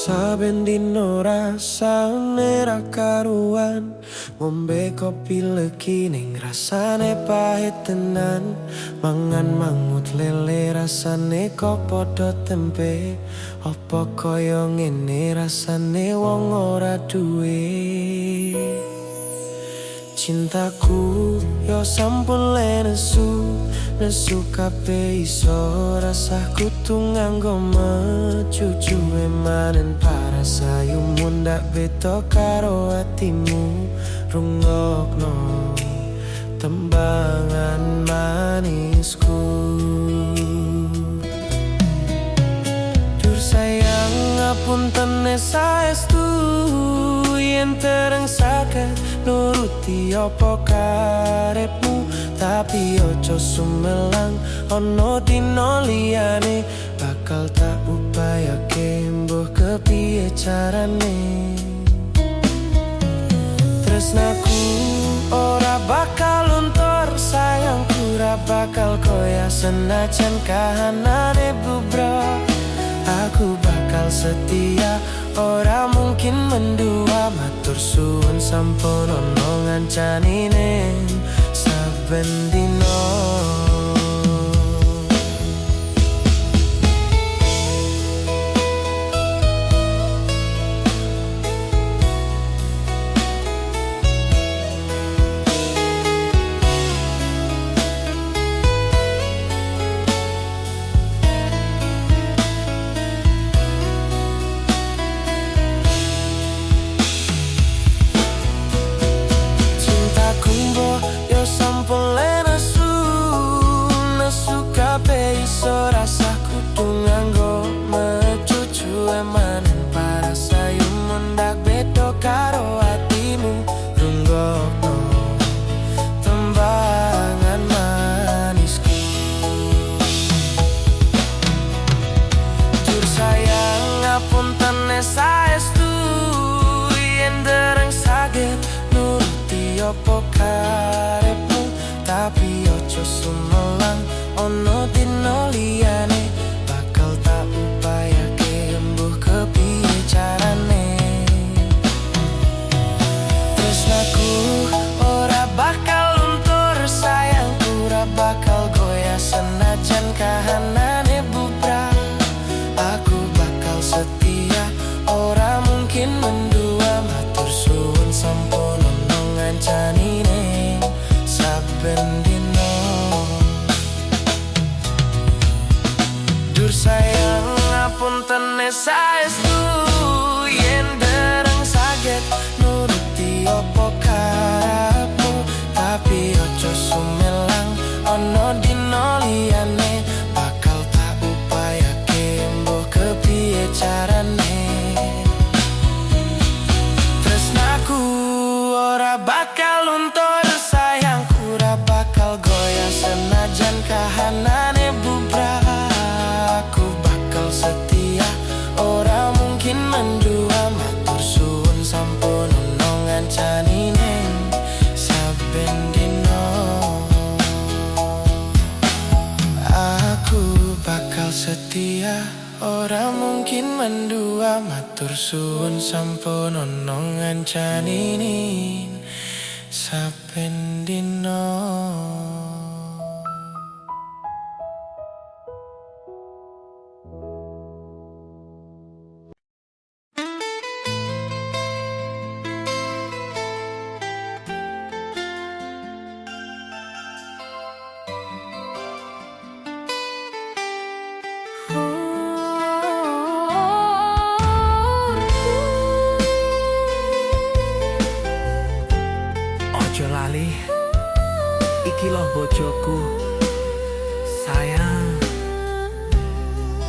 Saben dino rasane ra karuan, ngombe kopi legi ning rasane pahit tenan. Mangan mangut lele rasane kok padha tempe. Apa kaya ngene rasane wong ora duwe. Cintaku yo sampun nesu kabeh iso rasaku tuh nganggo mecucu emanen parasayu mundak beda karo atimu. Rungokno tembangan manisku. Dur sayang ngapunten saestu yen tereng saged nuruti apa karepmu. Tapi ojo sumelang ono dino liyane, bakal tak upayake mbuh kepiye carane. Tresnaku ora bakal luntur, sayangku ora bakal koya senajan kahanane bubrok. Aku bakal setia, ora mungkin mendua. Matur suwun sampun ono ngancanine saben dino. Iso rasaku tuh nganggo mecucu emanen parasayu mundak beda karo atimu. Rungokno tembangan manisku. Jur sayang ngapunten saestu yen dereng saged nuruti apa karepmu. Tapi ojo sumelang ono dino liyane, bakal tak upayake mbuh kepiye carane. Tresnaku ora bakal luntur, sayangku ora bakal goyah senajan kahanane bubrah. Aku bakal setia, ora mungkin mendua. Matur suwun sampun ono ngancanine saben dino. Dur sayang ngapunten saestu yen dereng saged nuruti apa karepmu. Tapi ojo sumelang ono dino liyane, bakal tak upayake mbuh kepiye carane. Tresnaku ora bakal luntur, sayangku ora bakal goyah senajan kahanane bubrah. Aku bakal setia, ora mungkin mendua. Matur suwun sampun ono ngancanine saben dino. Aku bakal setia, ora mungkin mendua. Matur suwun sampun ono ngancanine saben dino. Ojo lali, iki loh bojoku sayang.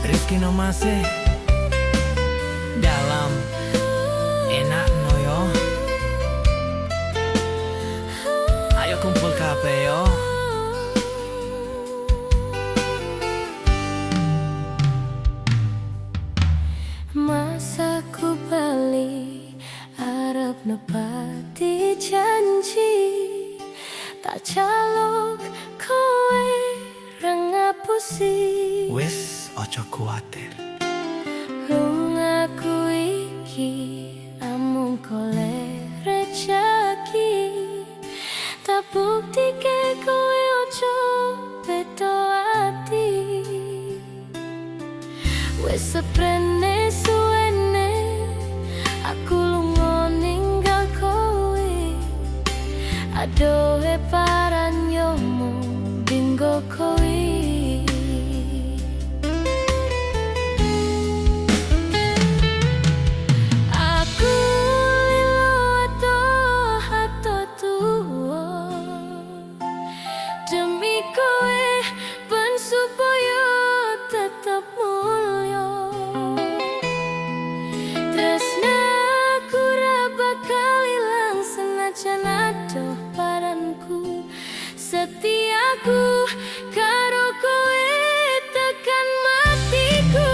Rizky Nomase dalam enak noyo. Ayo kumpul kabeh yo. Masa ku bali arep nepati janji, tak calok kowe ra ngapusi. Wis ojo kuatir. Lungaku buktike kowe ojo beda ati. Wes seprene suwene aku lunga ninggal kowe. Adohe paranyomu dinggo kowe. Aku lilo ato tuwa demi kowe ben supaya tetep mulya. Tresnaku ra bakal ilang senajan adoh paranku. Setiaku karo kowe tekan matiku.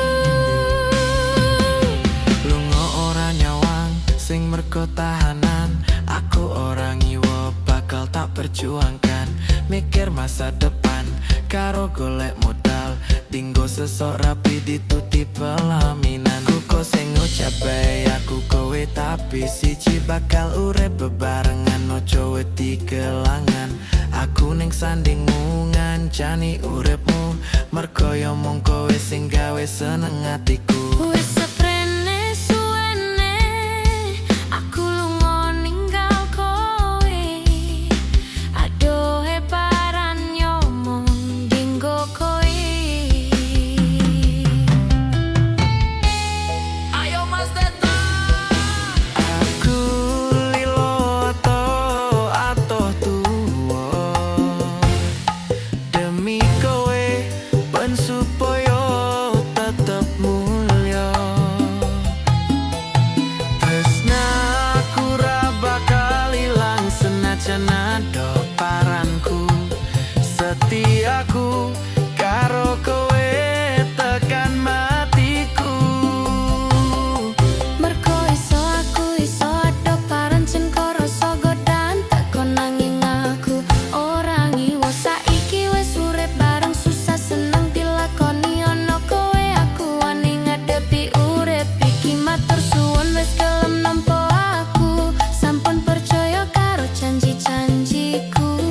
Lunga ora nyawang sing mergo tahanan. Aku orang ngiwa bakal tak perjuangkan. Mikir masa depan karo golek modal. Dinggo sesok rapi dituti pelaminan. Kuko sing ngucap bae aku kowe tapi siji bakal urip bebarengan. Ojo wedi kelangan. Aku ning sandingmu ngancani uripmu. Mergo yo mung kowe sing gawe seneng atiku. Wes seprene suwene aku lunga ninggal kowe. Adohe paranyomu dinggo kowe. Ayo Mas Teto. Aku lilo atoh tuwa demi kowe ben supaya tetep mulya. Tresnaku ra bakal ilang senajan adoh paranku. Setiaku karo kowe tekan matiku. Mergo iso aku iso adoh paran cenko rasa godan teko nanging aku ora ngiwo. Saiki wes urip bareng susah seneng dilakoni ana kowe. Aku wani ngadepi urip iki matur suwun wes kelem nampa aku. Sampun percaya karo janji-janjiku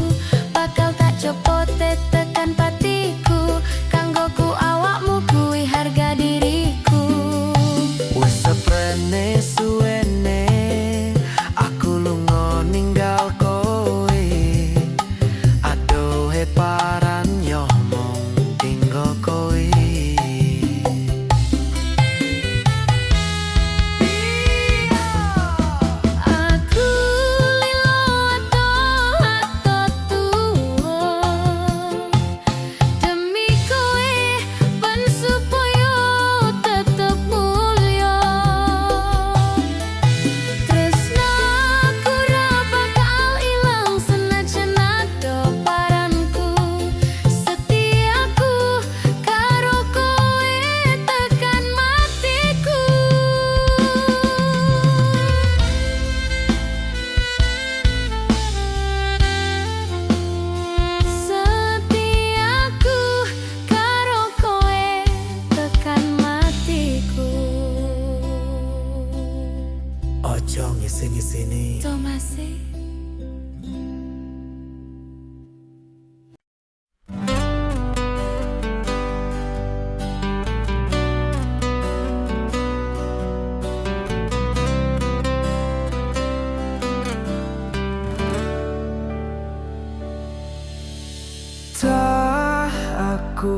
bakal tak coba tekan patiku. Kanggoku awakmu kuwi harga diriku. Wes seprene suwene aku lunga ninggal kowe. Adohe paran yo mung dinggo kowe. Aku lilo ato tuwa demi kowe ben supaya tetep mulya. Tresnaku ra bakal ilang senajan adoh paranku. Setiaku karo kowe tekan matiku. Setiaku karo kowe tekan matiku. Ojo ngisi-ngisini. Tomase Tak aku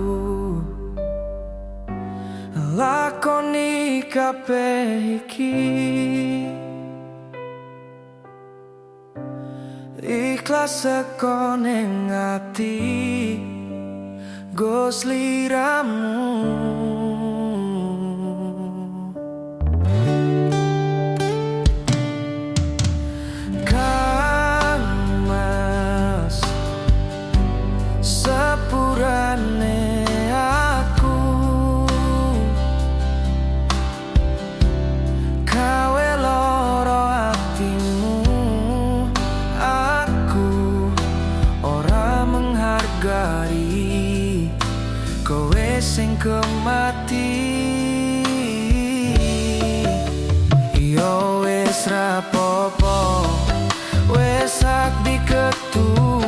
lakoni kabeh iki ikhlas saka ning ati go sliramu. Kang Mas sepurane aku kawe loro atimu. Aku ora menghargai kowe sing kemati. Yo wes rapopo wes ak diketu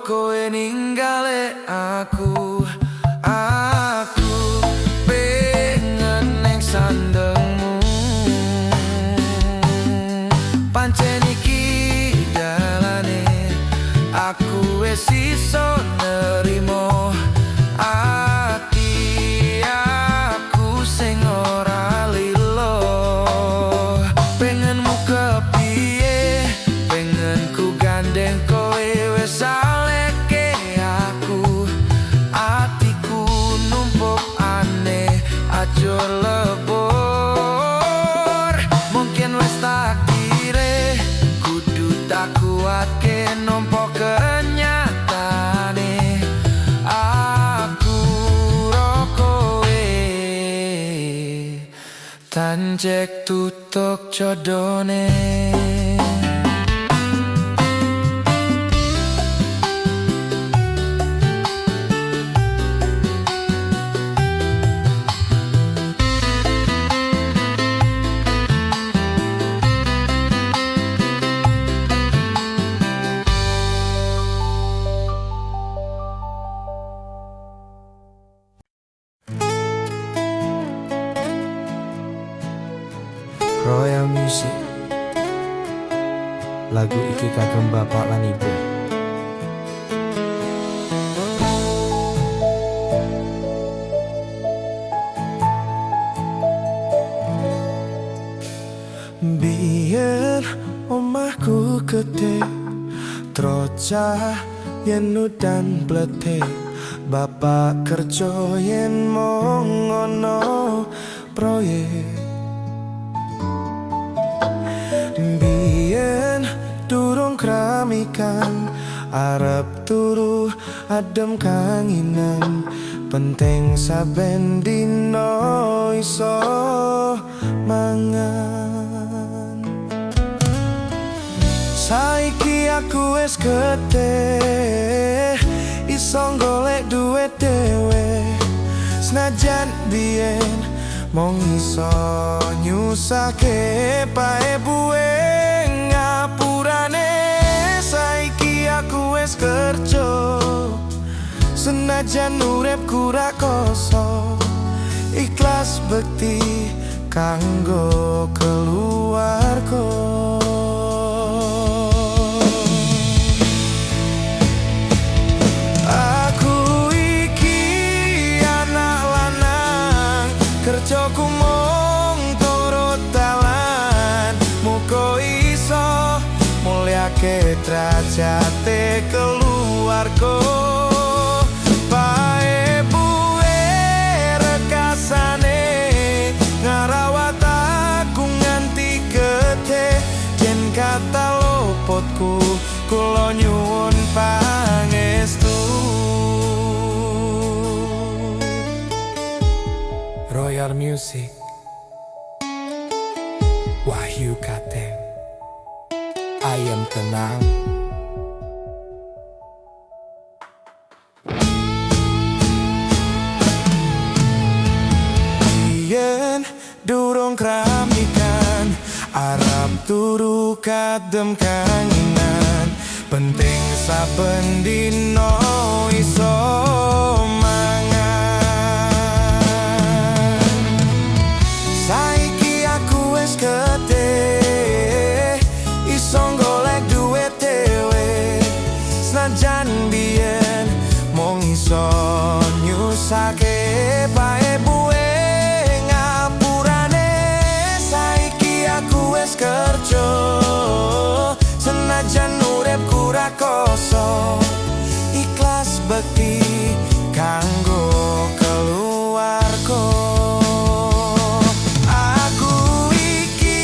kowe ninggale aku pengen neng sandengmu pancen iki dalane aku wis iso nerimo ati aku sing ora lilo pengenmu kepiye pengen ku gandeng kowe wis aleke aku atiku numpuk aneh aja lebur mungkin wis takdire kudu tak kuatke nompo kenyataane aku ro kowe tanjek tutuk jodone. Royal Music. Lagu iki kagem bapak lan ibu. Biar omahku gede trocah yen udan bletek bapak kerja yen mong ono proyek biyen durung kramikan arep turu adem kanginan penting saben dino iso mangan saiki aku wis gede iso golek duit dhewe senajan biyen mong iso nyusake pae buwe ngapurane saiki aku wis kerja senajan uripku ra kosong ikhlas bekti kanggo keluarga. Aku iki anak lanang kerjaku mung turut dalan muga iso mulyake derajate keluarga pae buwe rekasane ngarawat aku nganti gede yen kata lopotku kula nyuwun pangestu. Royal Music Wahyu Kateng Ayam tenang. Yen durung kramikan arep turu kadem kanginan penting saben dino iso mangan saiki aku wis gede iso golek duit dhewe senajan biyen mung iso nyusake pae buwe ngapurane saiki aku wis kerja senajan uripku ra kosong ikhlas bekti kanggo keluarga. Aku iki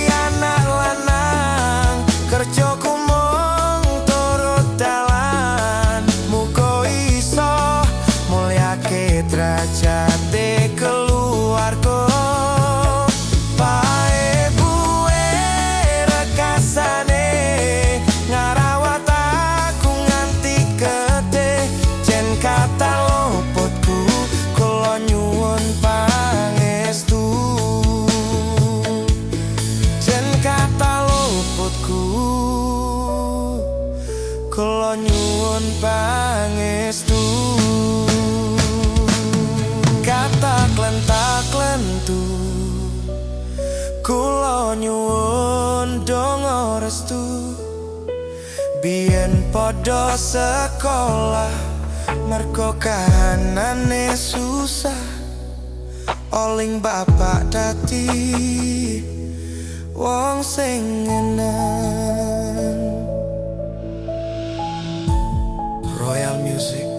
anak lanang kerjaku mung turut dalan muga iso mulyake derajate keluarga pae buwe rekasane ngarawat aku nyuwun pangestu. Kata klentak lentu kula nyuwun donga restu. Biyen padha sekolah mergo kahanane susah, oling bapak dadi wong sing ngeneng. Royal Music.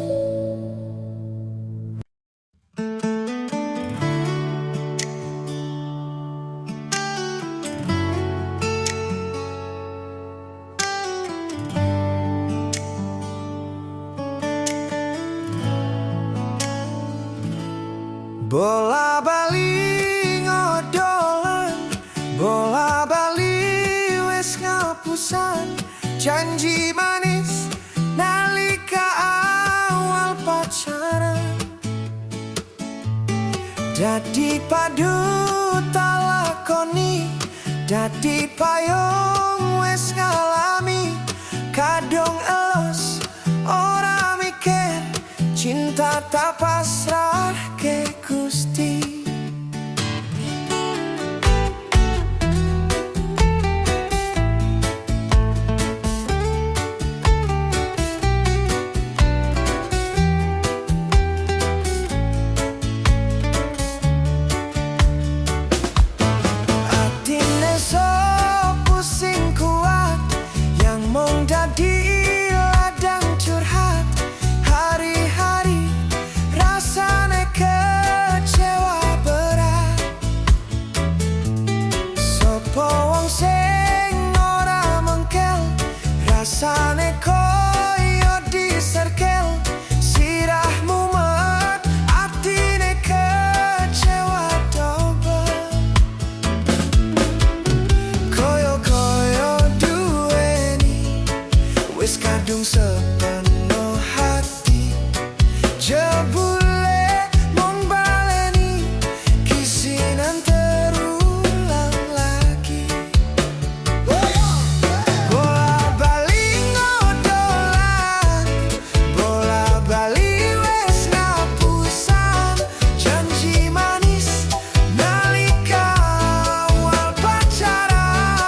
Bola bali ngodolan, bola bali wis ngapusan. Janji manis nalika awal pacaran, dadi padu talakoni, dadi payung wis ngalami. Kadung elus ora mikir, cinta tak pasrah ke Gusti. Atine so pusing kuat, yang mung dadi ladang curhat. Hari-hari rasane kecewa berat. Sopo wong sing ora mengkel, rasane koyo diserkel. Sirah mumet, atine kecewa dobel. Koyo-koyo duweni wis kadung sepenuh hati. Jebule mung baleni kisinan terulang lagi. Bola bali ngodolan, bola bali wis ngapusan. Janji manis nalika awal pacaran,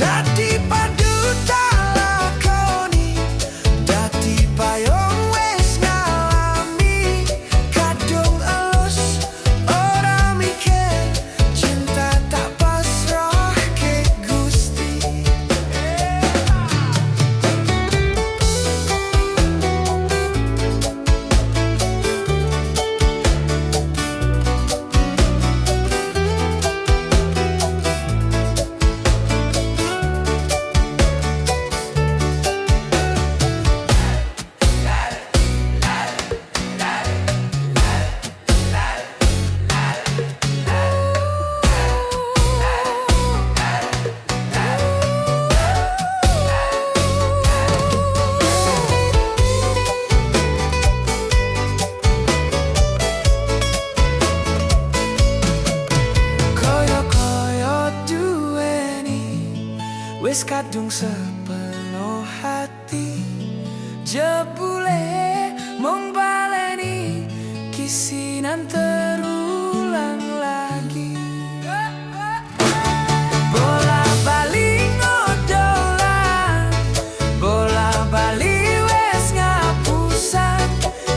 dadi padu talakoni, dadi payung wis ngalami. Kadung elus ora mikir, cinta tak pasrah ke Gusti. Koyo-koyo duweni wis kadung sepenuh hati. Jebule mung baleni kisinan terulang lagi. Bola bali ngodolan, bola bali wis ngapusan.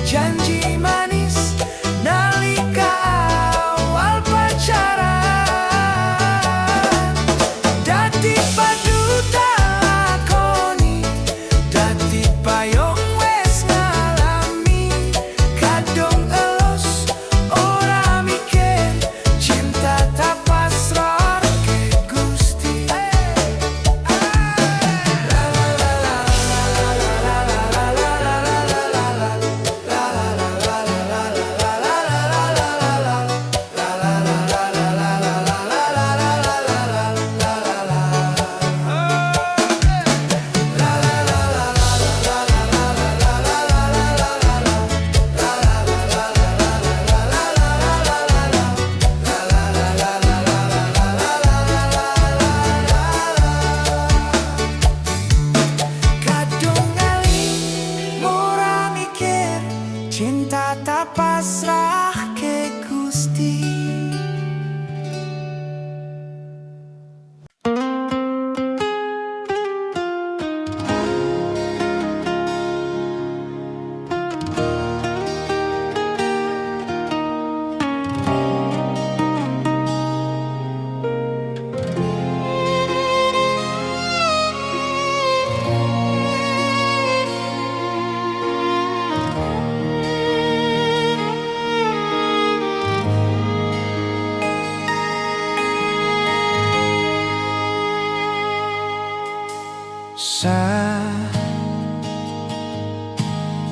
Janji manis nalika awal pacaran, dadi padu talakoni, dadi payung wis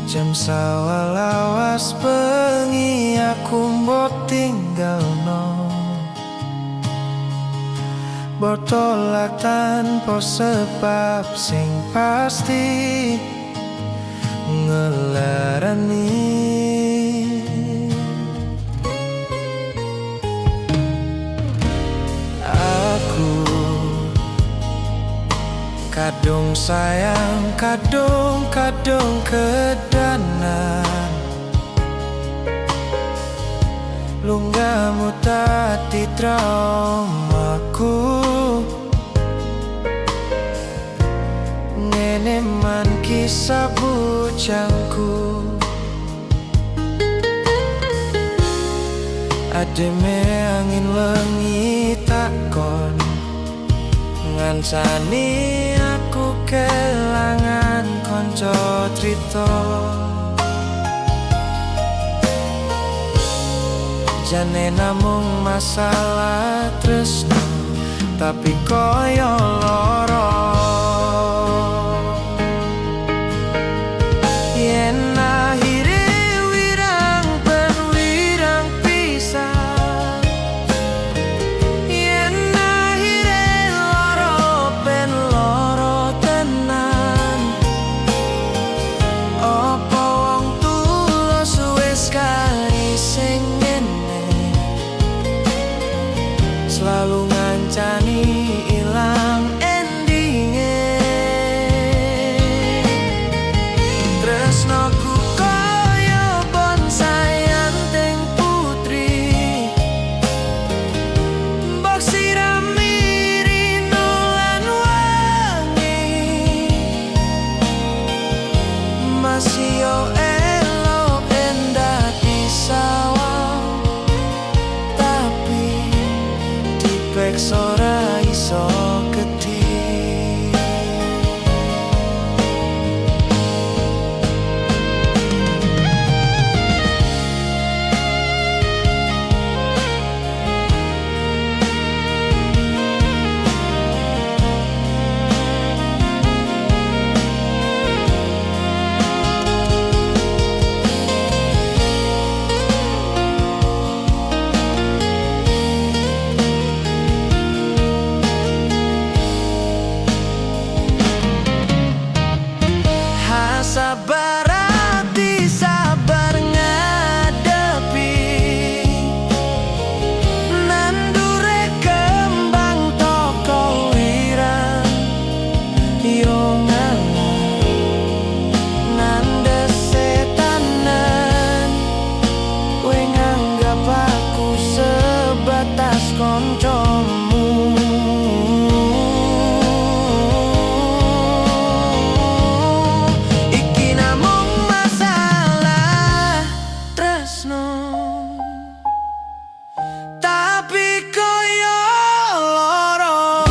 Jam sawalawas bengi aku mbok tinggalno, botolak tanpa sebab sing pasti ngelarani. Aku kadung sayang, kadung kedanan, lunggamu tadi traumaku. Ngene man kisah bujangku, ademe angin lengi takon, ngancani aku kelangan konco trito. Jane namung masalah tresno, tapi koyo loro. Yen akhire wirang ben wirang pisah, yen akhire loro ben loro tenan. Apa wong tulus wis kali sing ngene, selalu ngancani ilang endinge. Tresnoku koyo bonsai anteng putri, mbok sirami rino lan wangi. Masih yo elok endah disawang, tapi dipeksa ora iso geti. Sabar hati, sabar ngadepi, nandure kembang toko wirang. Yo ngalah nandes setanan, kowe nganggap aku sebatas koncomu. Tapi koyo loro,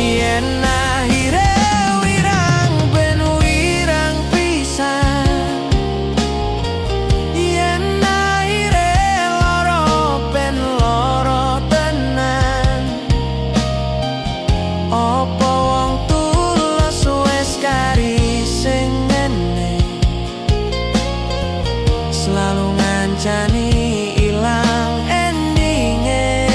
yen akhire wirang ben wirang pisan, yen akhire loro ben loro tenan. Apa wong tulus wis kari sing ngene, selalu ngancani ilang endinge.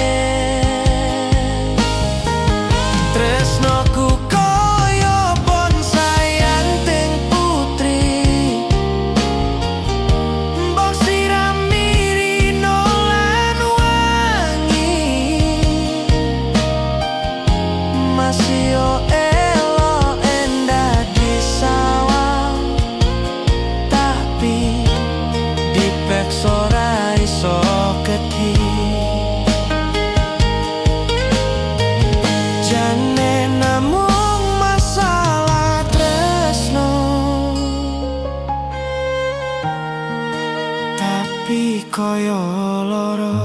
Tresnoku koyo bonsai anteng putri, mbok sirami rino lan wangi. Masih yo elok endah disawang, tapi dipeksa ora iso geti. Jane namung masalah tresno, tapi koyo loro.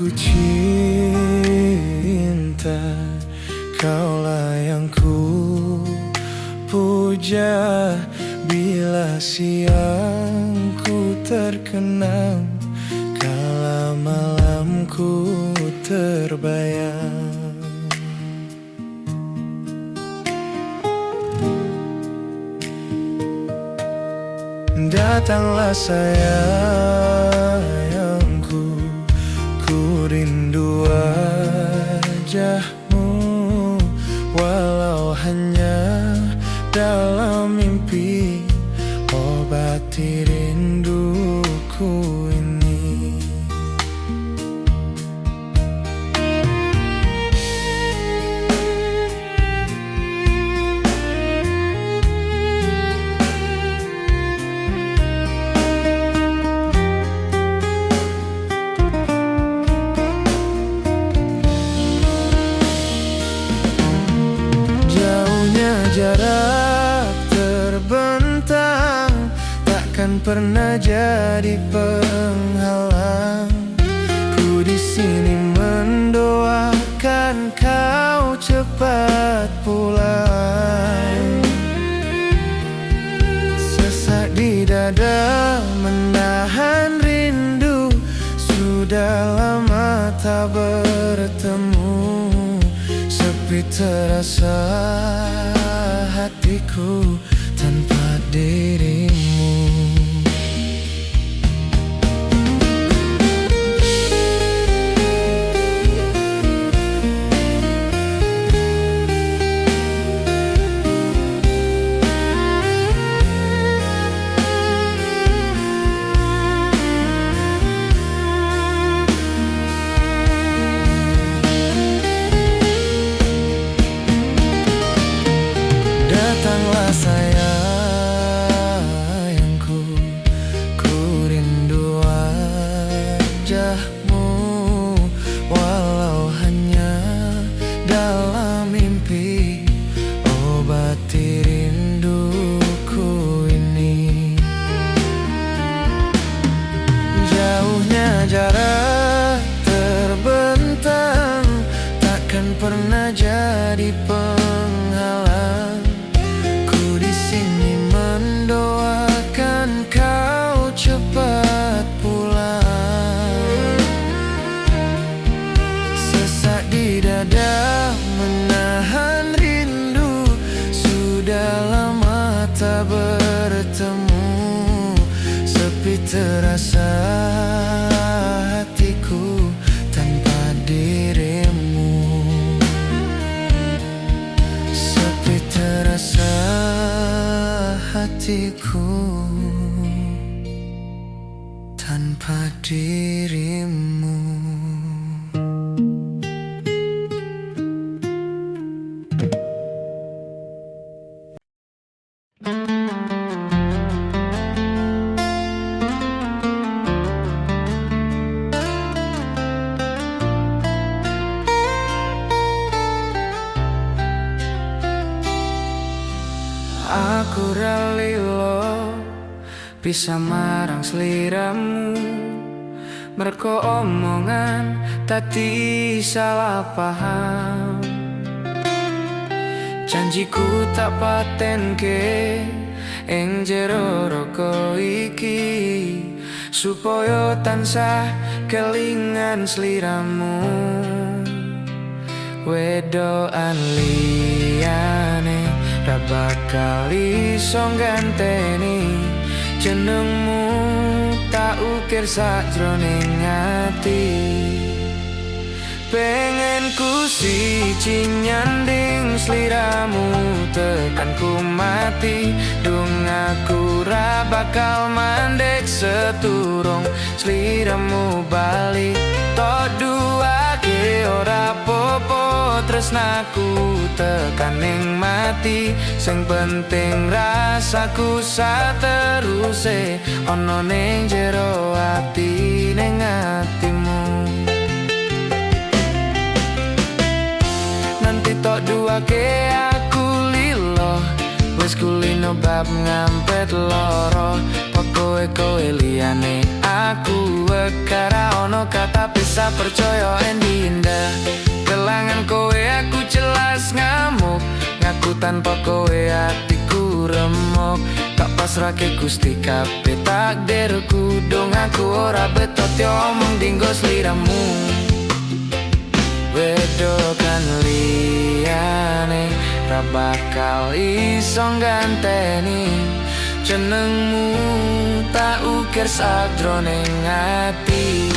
Aku cinta, kaulah yang ku puja. Bila siang ku terkenang, kala malamku terbayang. Datanglah sayangku, ku rindu wajahmu, walau hanya dalam mimpi, obati rinduku ini. Jarak terbentang takkan pernah jadi penghalang. Ku di sini mendoakan kau cepat pulang. Sesak di dada menahan rindu, sudah lama tak bertemu. Sepi terasa hatiku tanpa dirimu. Datanglah sayangku, ku rindu wajahmu, walau hanya dalam mimpi, obati rinduku ini. Jauhnya jarak terbentang takkan pernah jadi penghalang. Mendoakan kau cepat pulang. Sesak di dada menahan rindu, sudah lama tak bertemu. Sepi terasa hatiku tanpa dirimu. Sepi terasa hatiku tanpa dirimu. Aku ralilo bisa marang sliramu, merko omongan tadi salah paham. Janjiku tak patenke ing jero roko iki, supaya tansah kelingan sliramu. Wedoan liyane ra bakal iso ganteni jenengmu, tak ukir sakjroning ati. Pengen ku siji nyanding sliramu tekan ku mati. Dung aku ra bakal mandek seturung sliramu balik. Tok duake ora popo tresnaku tekan ning mati. Sing penting rasaku sateruse ono ning jero ati ning atimu. Nanti tok duake aku lilo, wis kulino bab ngampet loro. Pokoke kowe liyane aku wekara ono kata rasa percaya endi indah. Kelangan kowe aku jelas ngamuk, ngaku tanpa kowe hatiku remuk. Tak pasrahke Gusti kabeh takdirku, dong aku ora betot yo omong dinggo sliramu. Wedokan liyane ra bakal iso ganteni jenengmu, tak ukir sakjroning ati.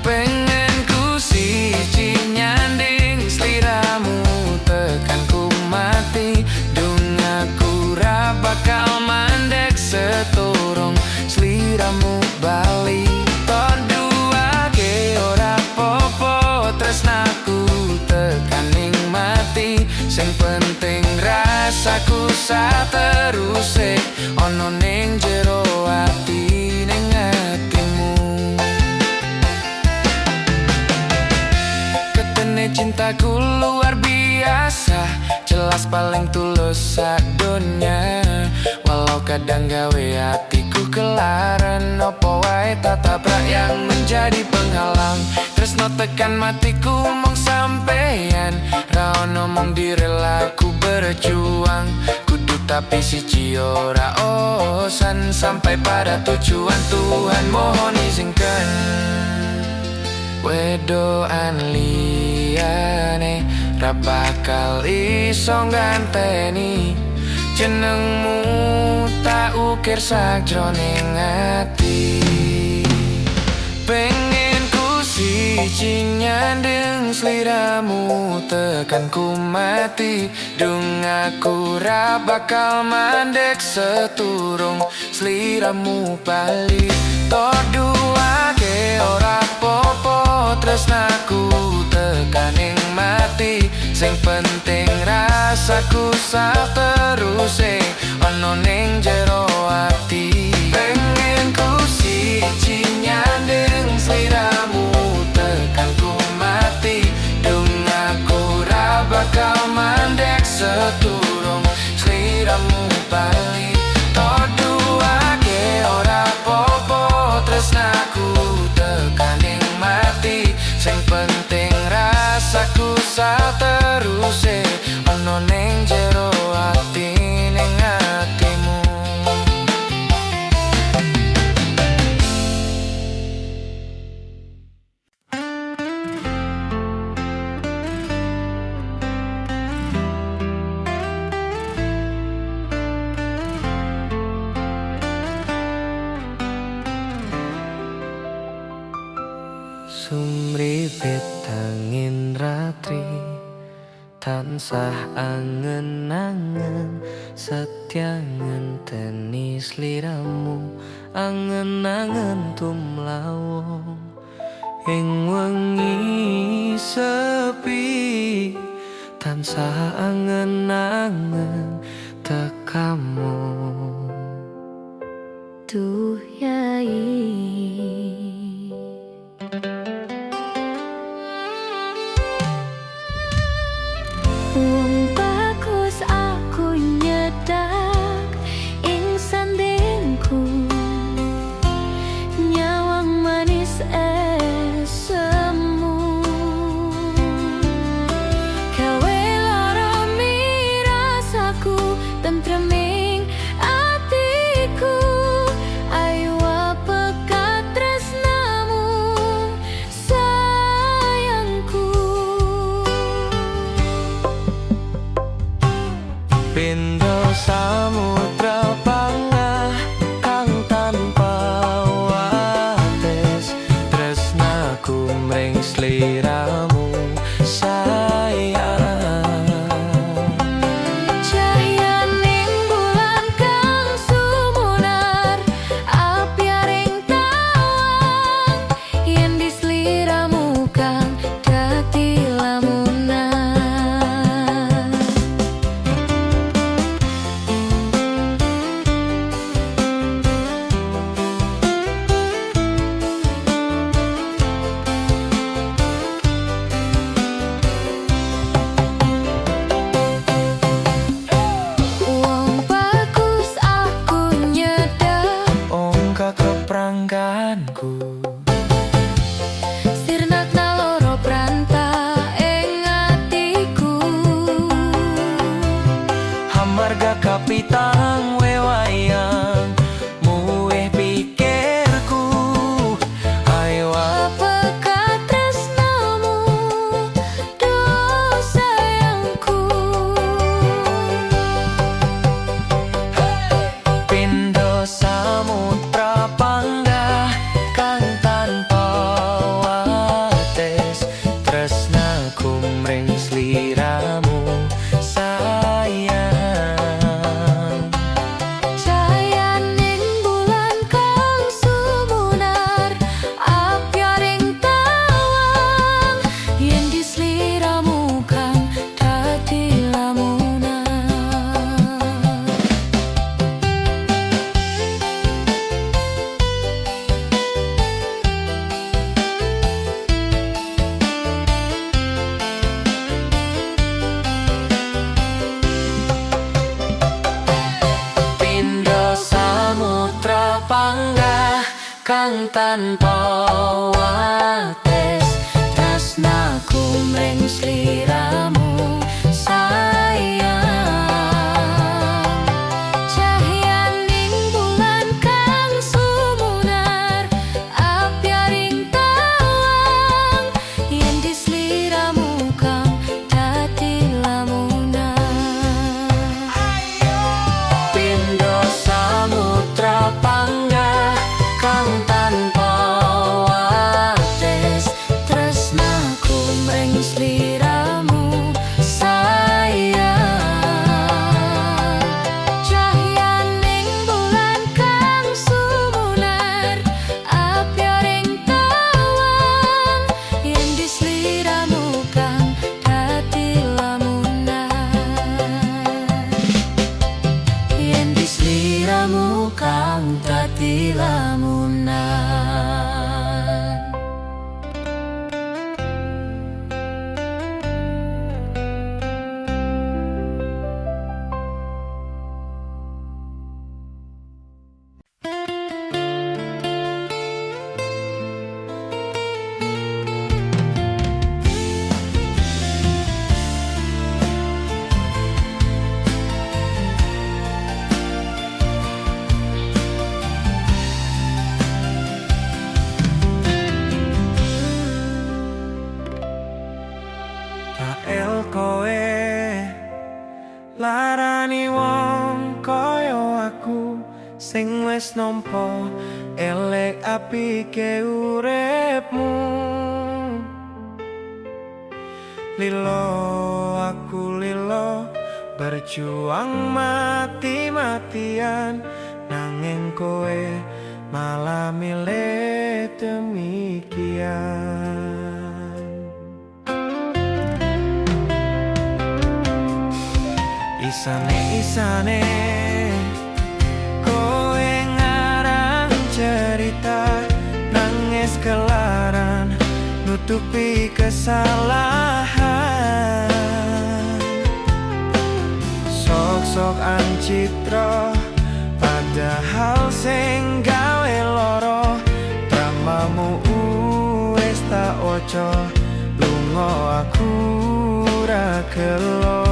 Pengen ku siji nyanding sliramu tekan ku mati, dung aku ra bakal mandek seturung sliramu bali. Toduake ora popo tresnaku tekaning mati, sing penting rasaku sateruse ono ning jero ati ning atimu. Ketene cintaku luar biasa, jelas paling tulus sadonya. Walau kadang gawe hatiku kelaran, opo wae tatabrak yang menjadi penghalang. Tresno tekan matiku mong sampeyan, ra ono mong direlaku berjuang. Kudu tapi siji ora osan, sampai pada tujuan Tuhan mohon izinkan. Wedoan liyane ra bakal iso ganteni jenengmu, tak ukir sakjroning ati. Pengen ku siji nyandeng sliramu tekan ku mati, dung aku ra bakal mandek seturung sliramu bali. Toduake ora popo tresnaku tekaning mati, sing penting rasaku sateruse ono ning jero ati. Pengen ku siji nyandeng sliramu tekan ku mati, dung aku ra bakal mandek seturung sliramu bali. Toduake ora popo tresnaku tekaning mati, sing penting rasaku sateruse ono ning jero ati ning atimu. Sumripit angin ratri, tansah angen-angen setya ngenteni sliramu, angen-angen tumlawung ing wengi sepi, tansah angen-angen tekamu. Duh yai, wong bagus aku nyedak ing sandingku, nyawang manis semu. Kawe lara mirasaku tentreming atiku, ayu pekat tresnamu sayangku. Pindo samudra pangah kang tanpa wates, tresnaku mring sliramu sayang. Cahyaning bulan kang sumunar, apiaring tawang, yen di sliramu kang dadi lamunan. kang tanpa wates tresnaku mring sliramu sayang cahyaning bulan kang sumunar apyaring tawang yen di sliramu kang dadi lamunan Pindho samudra panggah kang tanpa wates tresnaku mring sliramu sayang cahyaning bulan kang sumunar apyaring tawang yen di sliramu kang dadi lamunan yen di sliramu kang dadi lamunan Kael kowe larani wong kaya aku sing wis nampa elek apike uripmu lilo aku lilo berjuang mati-matian nanging kowe malah milih demikian Isane kowe ngarang cerita nangis kelaran nutupi kesalahan sok-sok ancitra padahal sing gawe loro dramamu wis tak ojo lunga aku ra gelo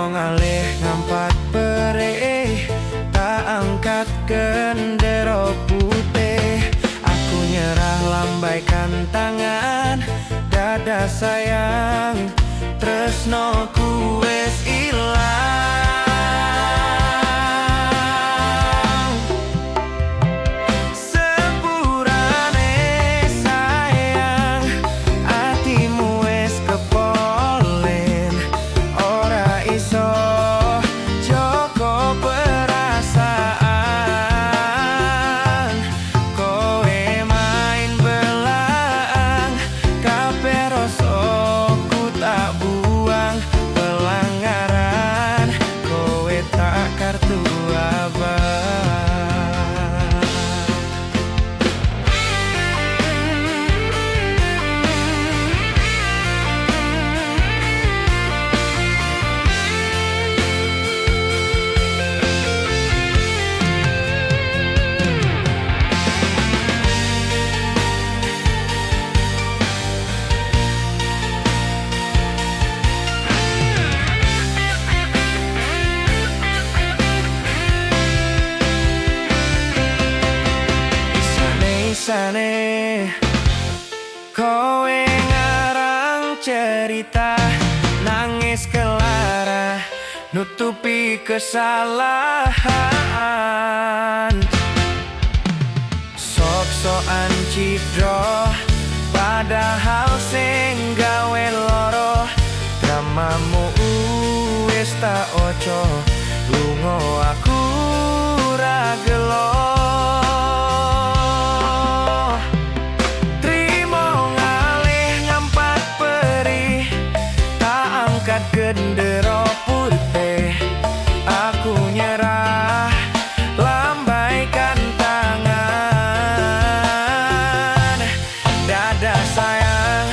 ngalih ngampat perih tak angkat gendera putih aku nyerah lambaikan tangan dada sayang tresnoku wis ilang sepurane sayang atimu wis kepolen ora iso joko perasaan kowe main belang kabeh rasaku tak buang pelanggaran kowe tak kartu abang Isane kowe ngarang cerita nangis kelara nutupi kesalahan sok-sokan cidro padahal sing gawe loro dramamu wis tak ojo lunga aku ra gelo gendera putih aku nyerah lambaikan tangan dada sayang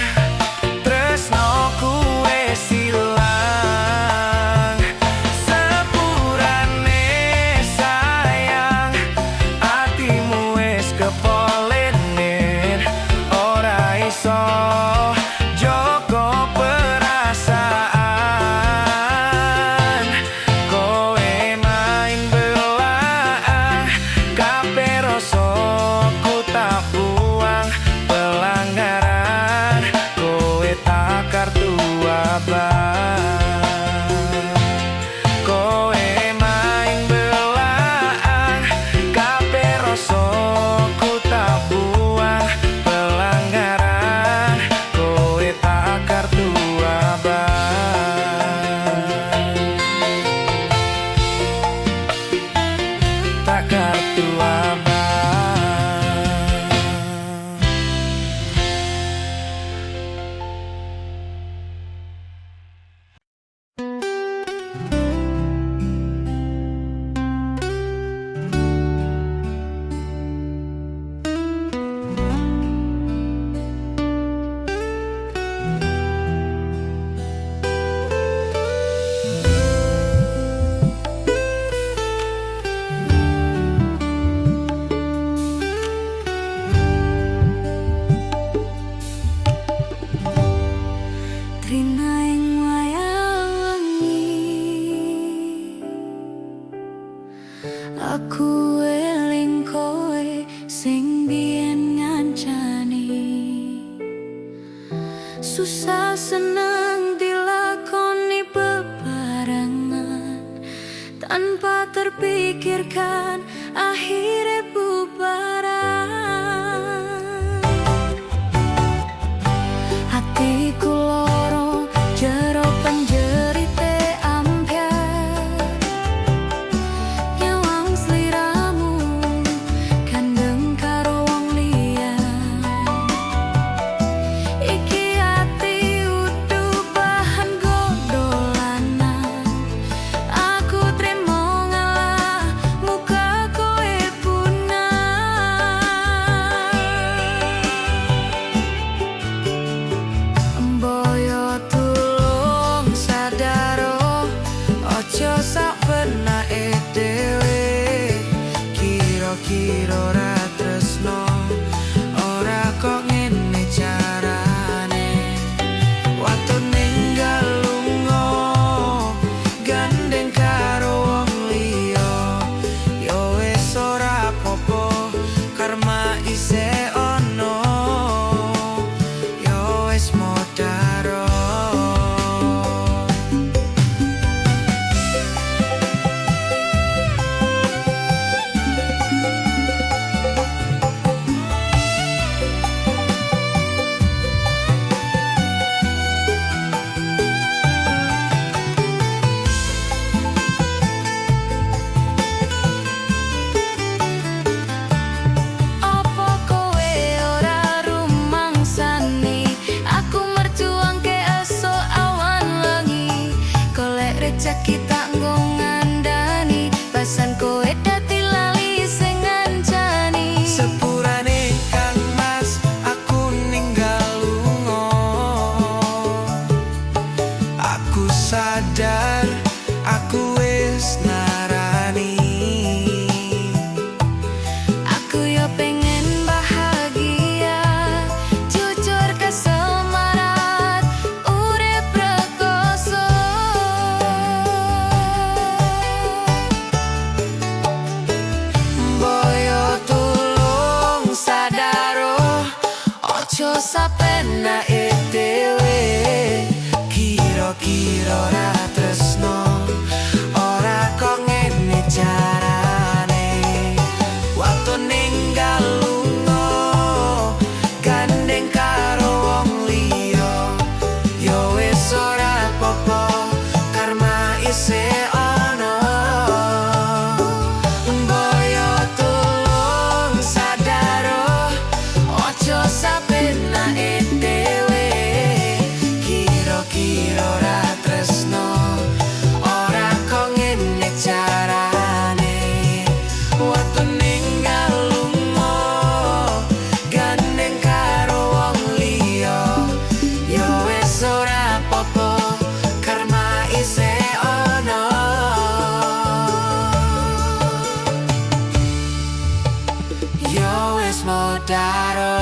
sing biyen ngancani. Susah senang dilakoni bebarengan, tanpa terpikirkan akhirnya bubaran. Hatiku loro jero penjerite ambyar, nyawang sliramu kandeng karo wong liya. Iki ati udu bahan gondolanan, aku trimo ngalah muka kowe punah. Mboyo tulung sadaro, ojo sak penake dhewe. Kira-kira ora tresno, ora kok ngene carane. Waktu ninggal lunga, gandeng karo wong liya. Yo wis ora apa-apa, karma isih ono. Yo wis modaro. Apa kowe ora rumangsani, aku merjuangke esuk awan wengi. Golek rejeki tak nggo ngandani, pasan kowe dadi lali sing ngancani. Sepurane Kang Mas, aku ninggal lunga. Aku sadar, aku wis narani. Aku yo pengen bahagia, jujur kesel marat, urip rekoso. Mboyo tulung sadaro, ojo sapenake dhewe. Kira-kira ora tresno, ora kok ngene carane. Waktu ninggal lunga, gandeng karo wong liya. Yo wis ora apa-apa, karma isih ono. Mboyo tulung sadaro, ojo sapenake dhewe. Kira-kira ora tresno, ora kok ngene carane. Waktu ninggal lunga, gandeng karo wong liya. Yo wis ora apa-apa, karma isih ono. Yo wis modaro.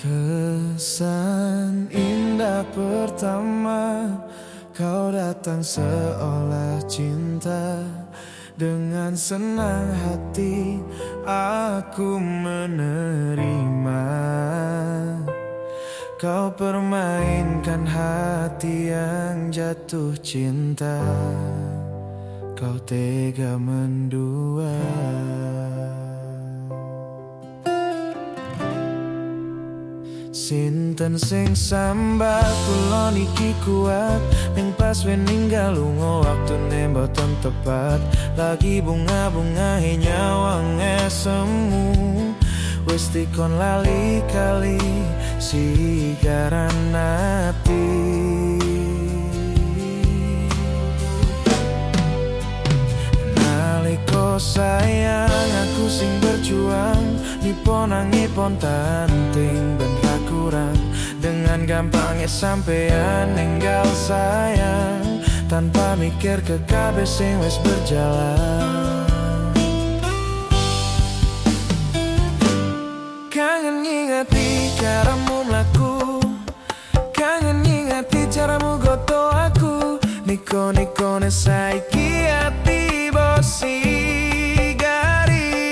Kesan indah pertama, kau datang seolah cinta. Dengan senang hati aku menerima. Kau permainkan hati yang jatuh cinta. Kau tega mendua. Sinten sing sambat kula niki kuat, ning pas we ninggal lunga waktune mboten tepat. Lagi bunga-bungahe nyawang semu, wis dikon lali kali sigaran ati. Naliko sayang aku sing berjuang, nipon tanting ben ra kurang. Dengan gampangnya sampean ninggal sayang, tanpa mikir ke kabeh sing wis berjalan. Kangen ngingati caramu mlaku, kangen ngingati caramu goto aku. Niko saiki ati bosi gari.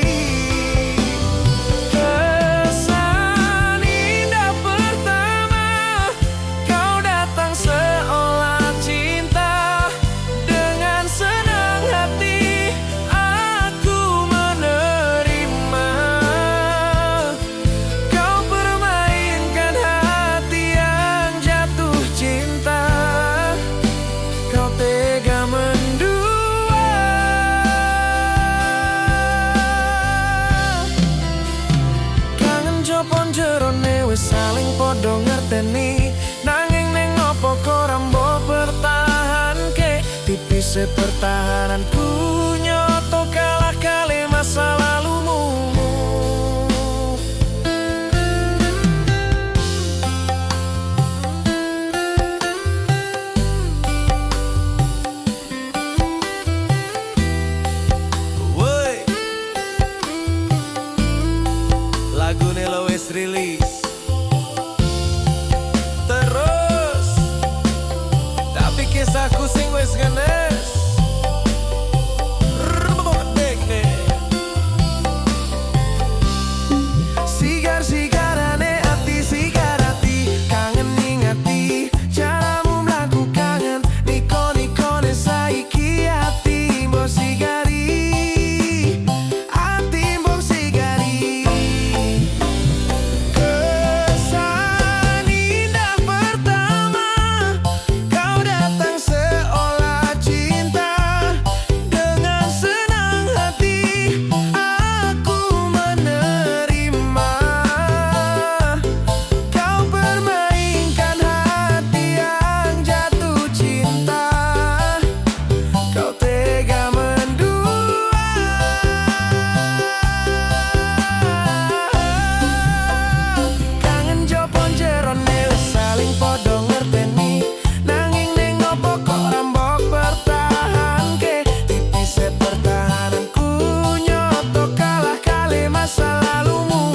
Kesan indah pertama, kau datang seolah cinta. Dengan senang hati aku menerima. Kau permainkan hati yang jatuh cinta. Kau tega mendua. Kangen jopon jerone wis saling podo ngerteni. Nanging neng opo korambo pertahanke. Tipise pertahananku nyoto kalah kali masa lalumu. Lagune lo wis rilis terus, tapi kisahku sing wis ngenes. Sigar-sigarane ati sigarati, kangen ngingati caramu mlaku. Kangen niko-nikone saiki ati mbok sigari. Ati mbok sigari. Kesan indah pertama, kau datang seolah cinta. Dengan senang hati aku menerima. Kau permainkan hati yang jatuh cinta. Kau tega mendua. Kangen jopon jerone wis saling podo ngerteni. Nanging ning opo kok rambok pertahanke. Tipise pertahananku nyoto kalah kali masa lalumu.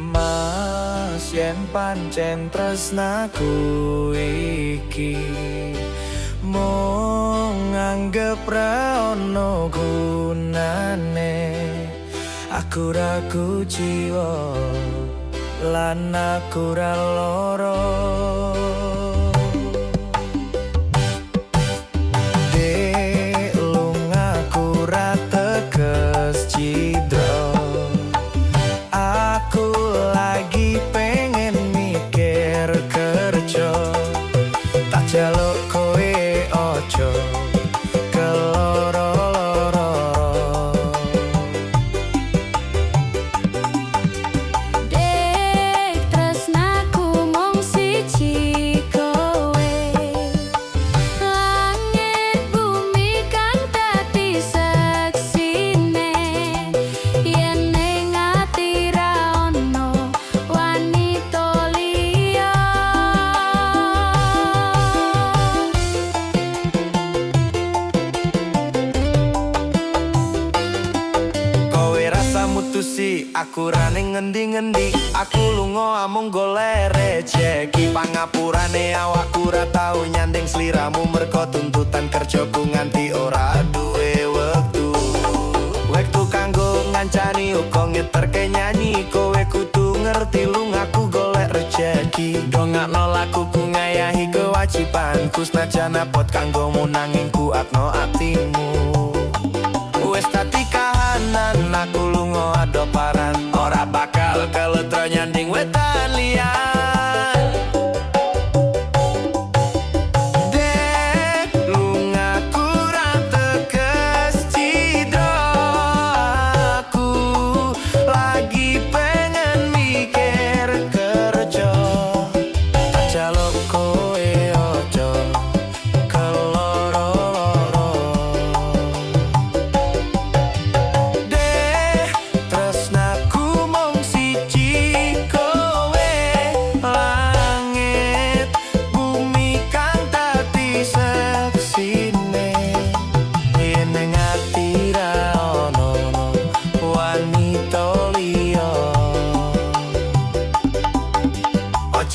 Mas yen pancen tresnaku iki mung nganggep ra ono gunane. Aku ra kuciwa lan aku ra lara. Dek lungaku ra teges cidra. Aku lagi pengen mikir kerja. Tak jaluk kowe ojo keloro-loro. Dek tresnaku mung siji kowe. Langit bumi kan dadi saksine. Yen ning ati ra ono wanita liya. Kowe rasa mutusi, aku ra ning ngendi-ngendi. Aku lunga amung golek rejeki. Pangapurane awakku ra tau nyanding sliramu. Merko tuntutan kerjaku nganti ora duwe wektu. Wektu kanggo ngancani uga ngeterke nyanyi. Kowe kudu ngerti lungaku golek rejeki. Dongakno lakuku ngayahi kewajibanku. Senajan apot kanggomu nanging kuatno atimu. Wes tadi kahanan aku lunga adoparan. Ora bakal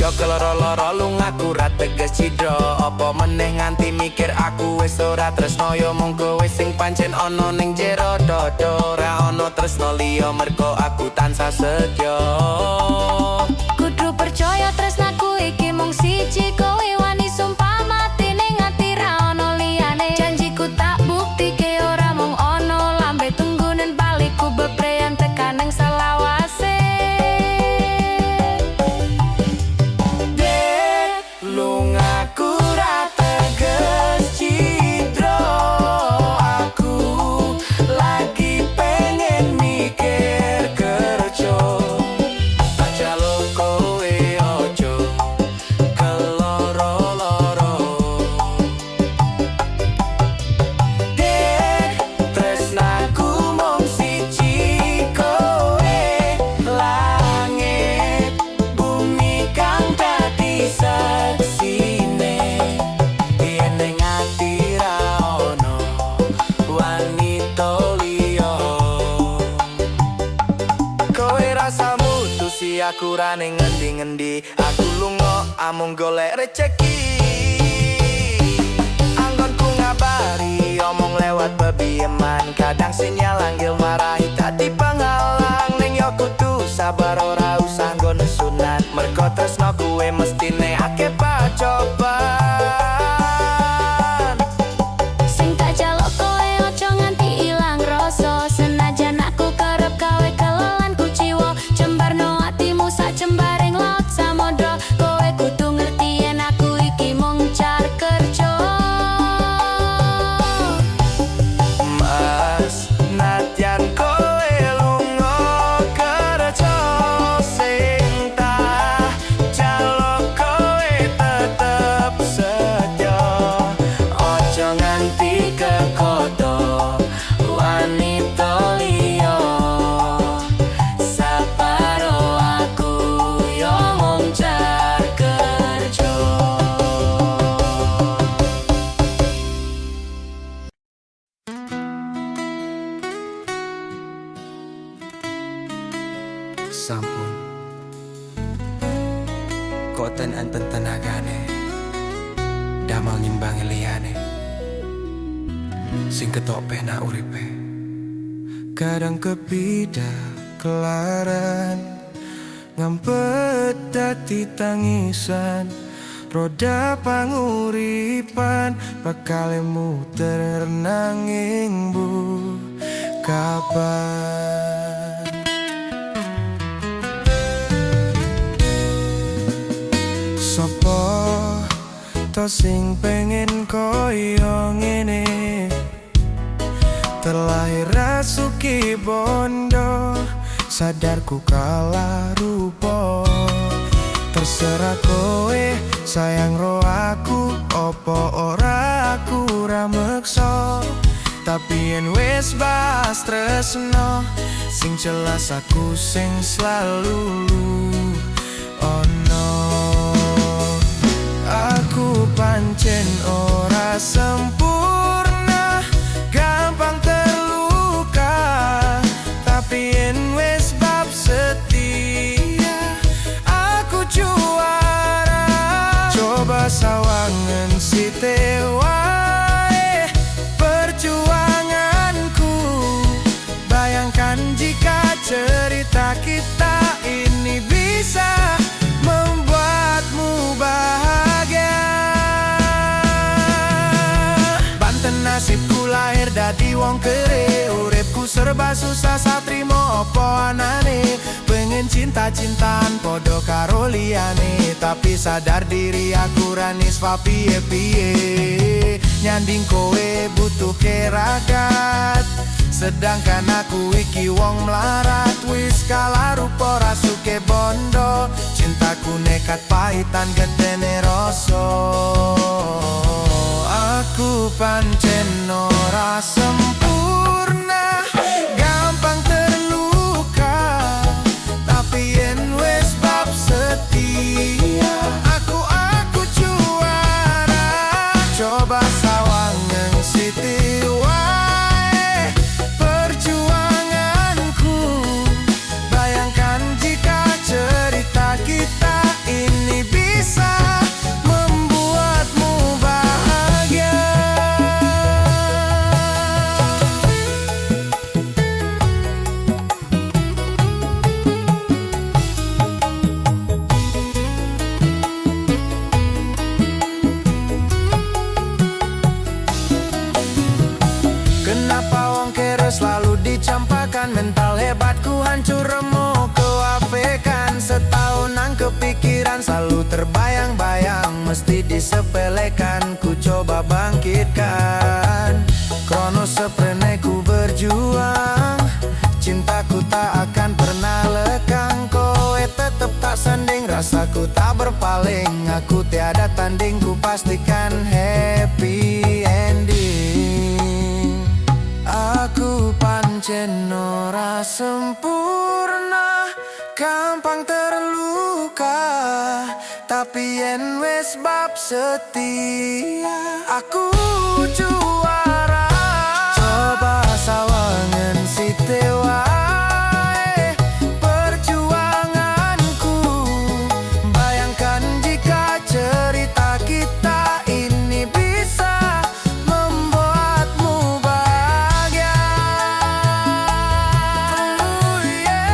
aja keloro-loro lungaku ra teges cidra. Apa meneh nganti mikir aku wis ora tresno, yo mung kowe sing pancen ana ning jero dodo. Ra ana tresno liya mergo aku tansah setya. Kudu percaya tresnaku iki mung siji, kowe wani sumpah mati ning ati ra ono liyane. Janjiku tak buktike ora mung ono lambe tunggunen baliku bepreyan tekan ning selawase. Dek, lungaku ra teges cidra. Aku lagi pengen mikir kerja. Aku ra ning ngendi-ngendi, aku lunga amung golek rejeki. Anggonku ngabari omong lewat bebieman, kadang sinyal anggil marahi tadi penghalang. Ning yo kudu sabar ora usah nggo nesunat, mergo tresno kuwe mestine akeh pacoban. Sing tak jaluk kowe ojo nganti ilang rasa, senajan aku kerep gawe kelolanku jiwa. Jembarno atimu sak jembaring laut samodra, kowe kudu ngerti yen aku iki mung car kerja. Mas, nadyan kowe lunga kerja, sing tak jaluk kowe tetep setya. Ojo nganti kekodo wanita liya, separo aku yo mung car kerja. Sampun kok enten tenagane damal nimbangi liyane sing ketok penak uripe. Kadang kepida kelaran ngampet dadi tangisan, roda panguripan bakal muter nanging bu kapan. Sopo to sing pengen koyo ngene, terlahir rasuki bondo, sadarku kalah rupa. Terserah kowe sayang ro aku, opo ora aku ra meksa. Tapi yen wis bahas tresno, sing jelas aku sing selalu ono. Aku pancen ora sempurna, gampang terluka. Tapi yen wis bab setia, aku juara. Coba sawangan site wae perjuanganku. Bayangkan jika cerita kita ini bisa membuatmu bahagia. Banten nasibku lahir dadi wong kere, uripku serba susah satrimo opo anane. Pengen cinta-cintaan podo karo liyane, tapi sadar diri aku ranis fa piye-piye. Nyanding kowe butuh keragat, sedangkan aku iki wong melarat. Wis kalah rupa rasuke bondo, cintaku nekat pahitan gedene rasa. Aku pancen ora sempurna, gampang terluka. Tapi yen wis bab setia, aku juara. Coba sawangan siti wae perjuanganku. Bayangkan jika cerita kita ini pikiran selalu terbayang-bayang, mesti disepelekan, ku coba bangkitkan. Krono seprene ku berjuang, cintaku tak akan pernah lekang. Kowe tetep tak sanding, rasaku tak berpaling. Aku tiada tanding, ku pastikan happy ending. Aku pancen ora sempurna, gampang terluka, tapi yen wis bab setia, aku juara. Coba sawangen sithik wae perjuanganku. Bayangkan jika cerita kita ini bisa membuatmu bahagia. Oh yeah.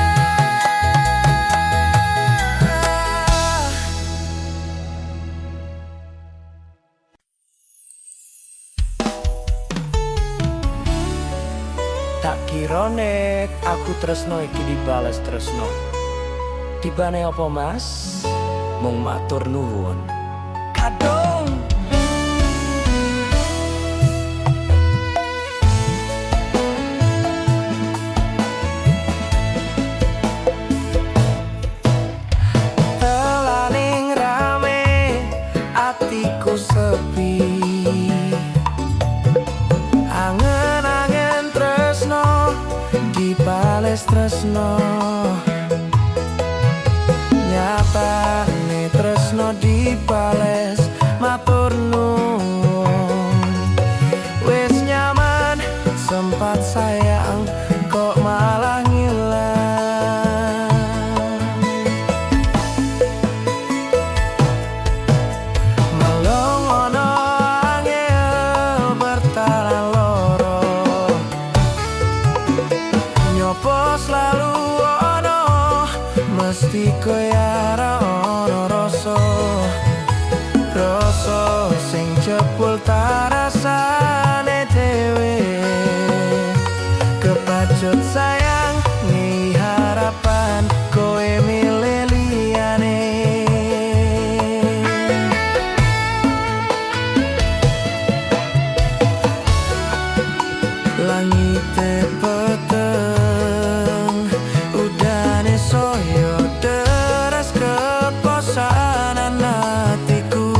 Tak kira nek aku tresno iki dibales tresno. Tibane apa mas? Mung matur nuwun. Kadung Telaning rame, atiku sepi. Angen-angen tresno, dibales tresno. Nyatane tresno dibales, matur nuwun. Wis nyaman, sempat sayang, kok malah ngilang. Melong ono angel bertalan loro, nyopo selalu ono, mesti koyara ono rasa. Rasa sing jebul tak rasane dhewe, kepacut sayang ngi harapan kowe milih liyane. Langite peteng, udane soyo deras keposanan hatiku.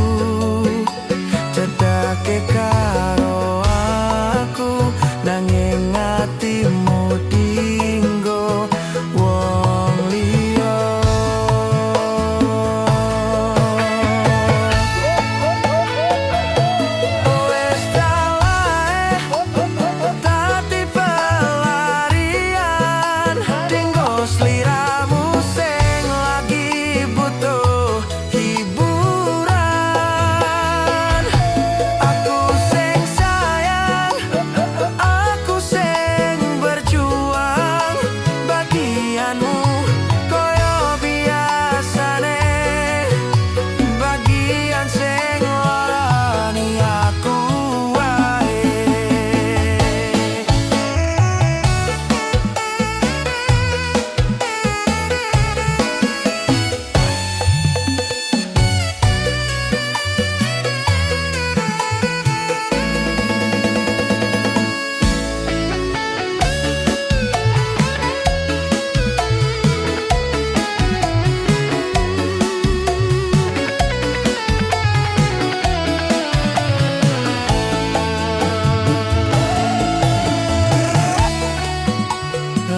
Cedake karo aku, nanging atimu dinggo wong liya. Wes dawae dadi pelarian, dinggo sliramu sing lagi butuh hiburan. Aku sing sayang, aku sing berjuang, bagianmu koyo biasane, bagian sing lorani aku wae.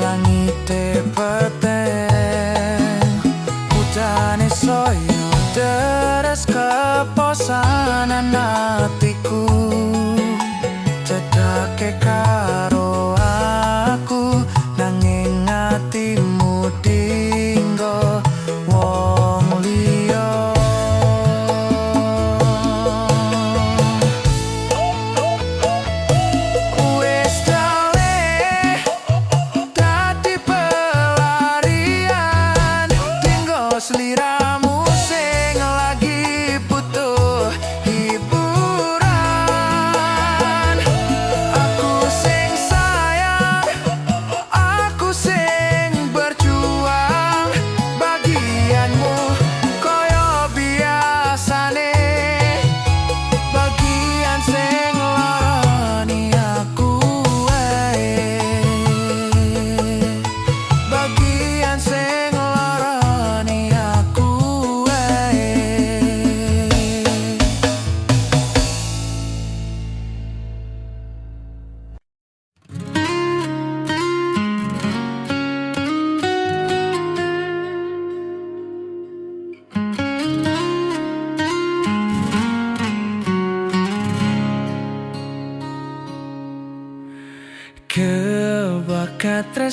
Langite peteng, udane soyo deres keposanan hatiku. Cedake karo aku, nanging atimu dinggo wong liya. Wis daleh dadi pelarian, dinggo sliramu sing lagi butuh hiburan. Aku sing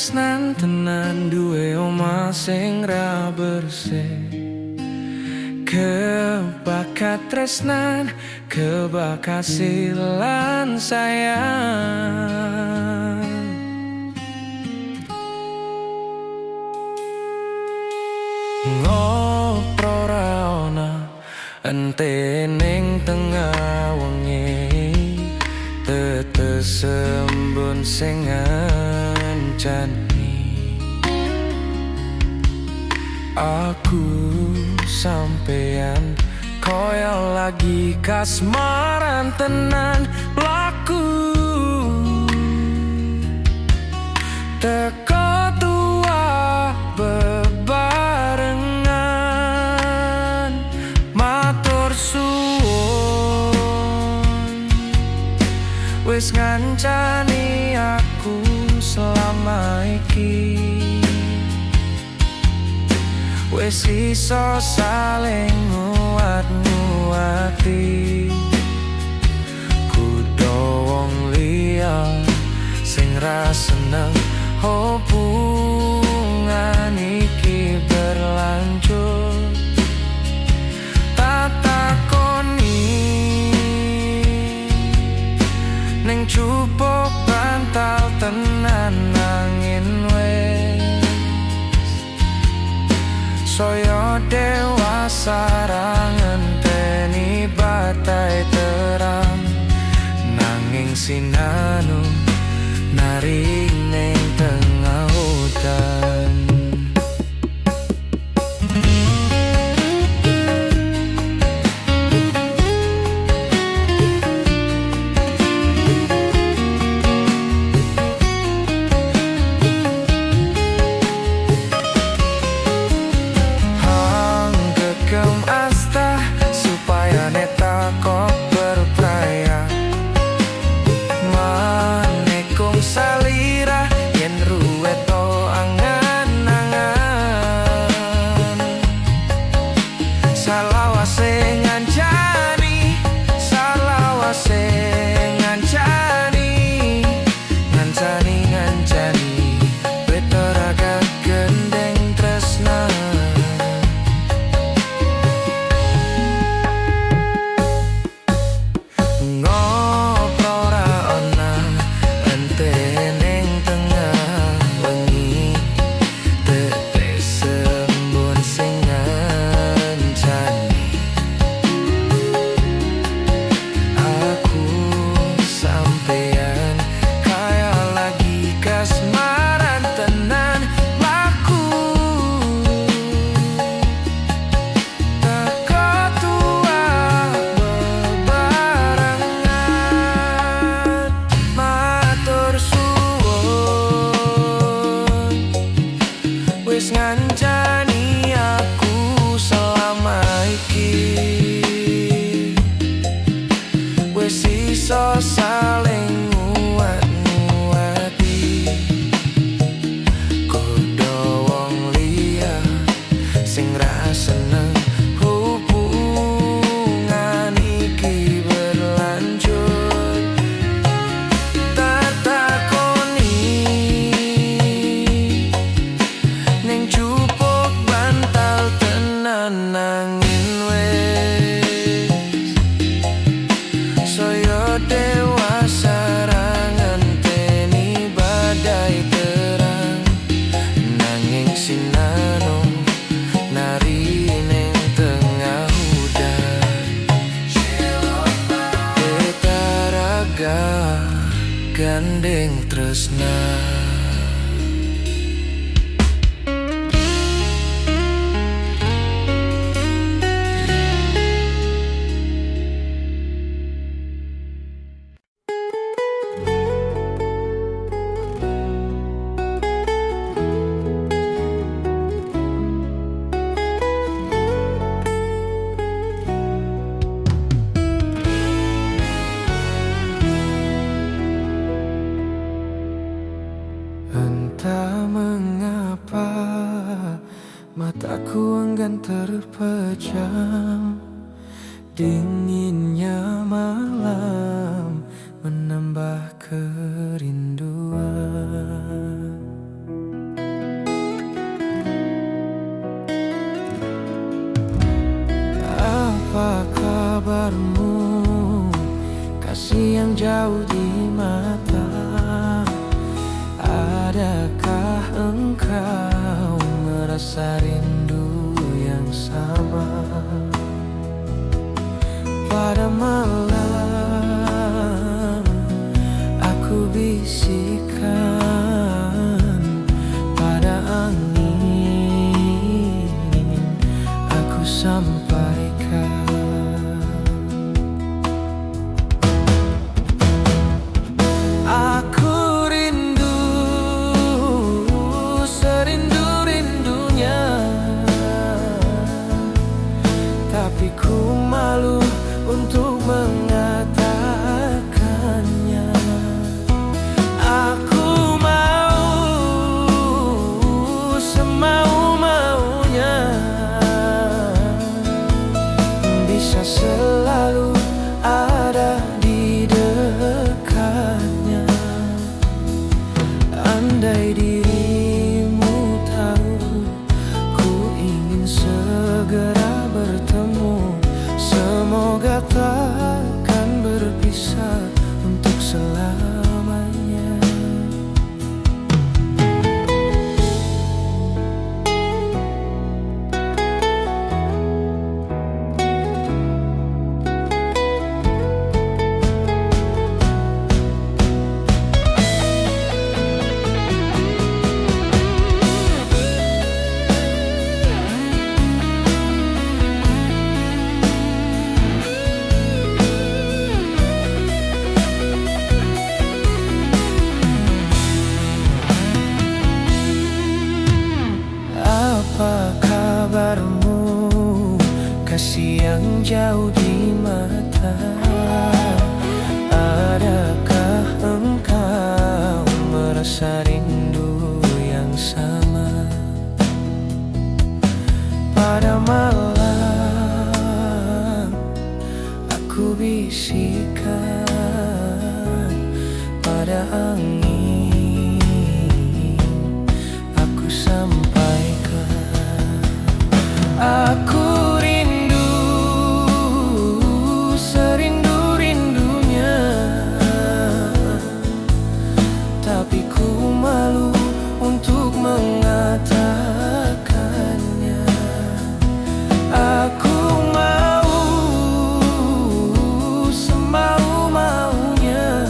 tresnan tenan duwe omah sing ra bersih. Kebakat tresnan, kebakat silan sayang. Ngopro ra ana ente ning tengah wengi, tetes embun sing ngancani. Aku sampeyan koyo lagi kasmaran tenan laku. Teko tua bebarengan matur suwun, wis ngancani aku selama iki. Wis iso saling nguat-nguati, kudu wong liya sing ra seneng hubungan iki berlanjut. Tak takoni ning cupuk bantal tenan angin wes saya dewasa ra ngenteni batai terang, nanging sinanu nari ning tengah hutan. Ngancani aku selama iki, wis iso saling nguat-nguati, kudu wong liya sing ra seneng hubungan iki berlanjut. Tak takoni ning cupuk bantal tenan angin wes saya dewasa ra ngenteni badai terang, nanging sinano nari ning tengah hujan. Kita raga gandeng tresna. Entah mengapa mataku enggan terpejam, dinginnya malam menambah kerinduan. Apa kabarmu, kasih yang jauh di mata? Adakah engkau merasa rindu yang sama? Pada malam aku bisikan, pada angin aku sampaikan. Aku rindu, serindu-rindunya, tapi ku malu untuk mengatakannya. Aku mau semau-maunya, bisa selalu ada di dekatnya. Andai dirimu tahu, ku ingin segera bertemu. Semoga takkan berpisah untuk selamanya. Apa kabarmu, kasih yang jauh di mata? Adakah engkau merasa rindu yang sama? Pada malam aku bisikan, pada angin aku sampaikan. Aku rindu, serindu-rindunya, tapi ku malu untuk mengatakannya. Aku mau semau-maunya,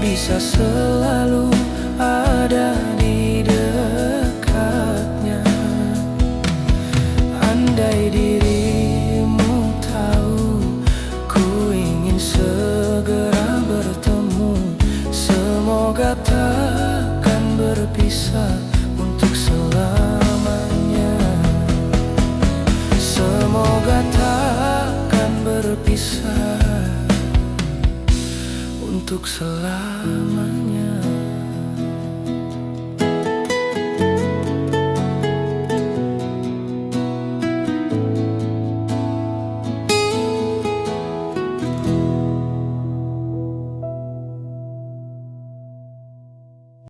bisa selalu ada di dekatnya. Andai dirimu tahu, ku ingin segera bertemu. Semoga takkan berpisah untuk selamanya. Semoga takkan berpisah untuk selamanya.